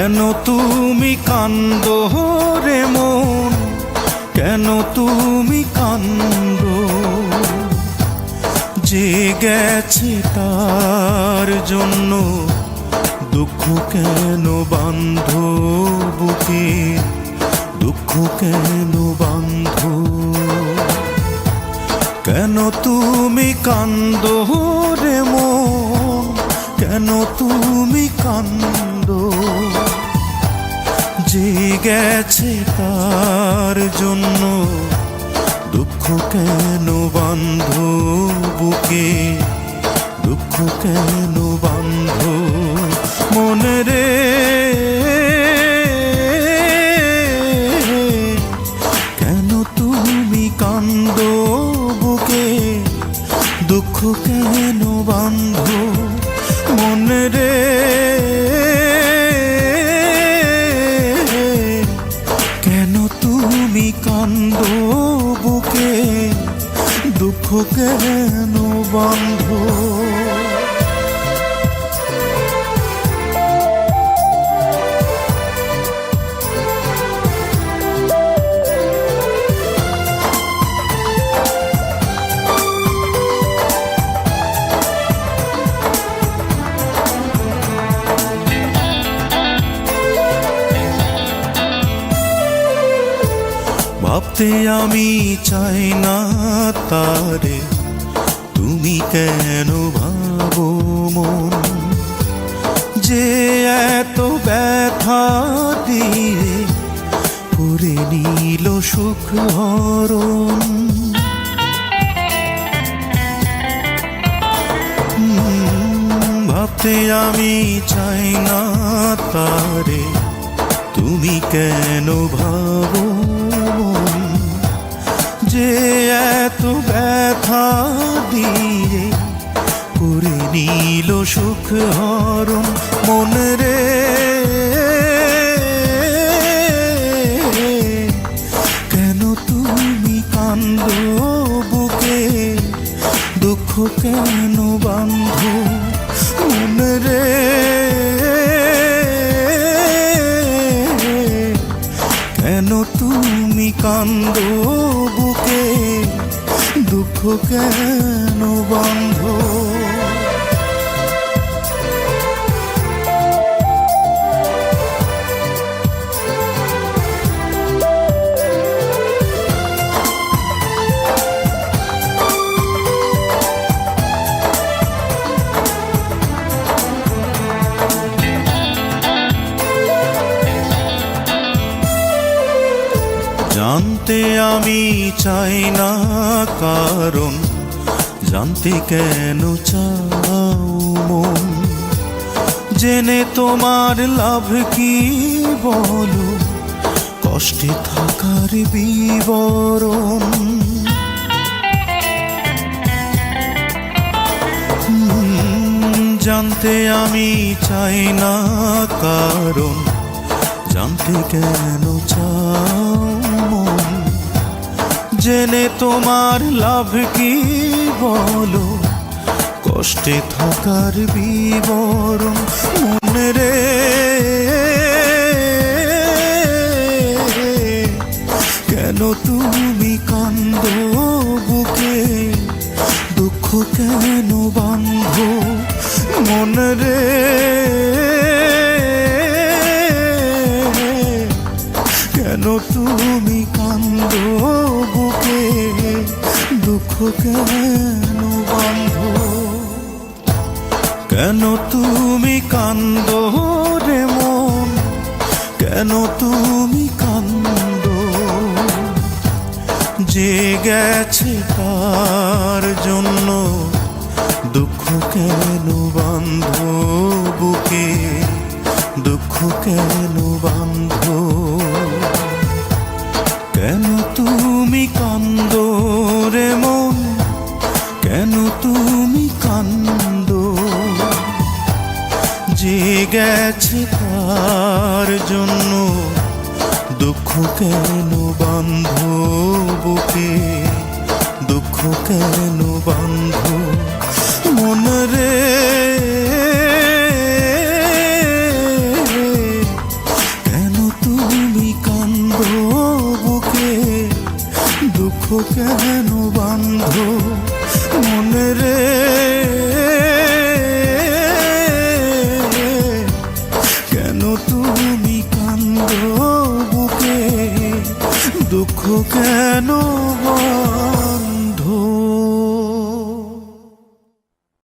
কেন তুমি কান্দো রে মন, কেন তুমি কান্দো? যে গেছে তার জন্য দুঃখ কেন বাঁধো বুকে, দুঃখ কেন বাঁধো? কেন তুমি কান্দো রে মন, কেন তুমি কান্দো? যে গেছে তার জন্য দুঃখ কেন বাঁধো বুকে, দুঃখ কেন বাঁধো? মনে রে কেন তুমি কান্দো বুকে, দুঃখ কেন বাঁধো? মনে রে কেন তুমি কান্দো বুকে, দুঃখ কেন বাঁধো? ভাবতে আমি চাই না তারে, তুমি কেন ভাবো মন? যে এত ব্যথা দিয়ে করে নিল সুখ হরণ। ভাবতে আমি চাই না তারে, তুমি কেন ভাবো? যে এত ব্যথা দিয়ে করে নিল সুখ হরণ। মন রে কেন তুমি কান্দো বুকে, দুঃখ কেন বাঁধো? মন রে কেন তুমি কান্দো বুকে, দুঃখ কেন বাঁধো? জানতে আমি চাই না কারণ, জানতে কেন চাও মন? জেনে তোমার লাভ কি বলো, কষ্টে থাকার বিবরণ। জানতে আমি চাই না কারণ, জানতে কেন চাও মন? জেনে তোমার লাভ কি বলো, কষ্টে থাকার বিবরণ। মনে রে কেন তুমি কান্দো বুকে, দুঃখ কেন বাঁধো? মন রে কেন তুমি কান্দো বুকে, দুঃখ কেন বাঁধো? কেন তুমি কান্দো রে মন, কেন তুমি কান্দো? যে গেছে তার জন্য দুঃখ কেন বাঁধো বুকে, দুঃখ কেন বাঁধো? কেন তুমি কান্দো রে মন, কেন তুমি কান্দো? যে গেছে তার জন্য দুঃখ কেন বাঁধো বুকে, দুঃখ কেন বাঁধো? মন রে কেন বাঁধো মনে রে? কেন তুমি কান্দো বুকে, দুঃখ কেন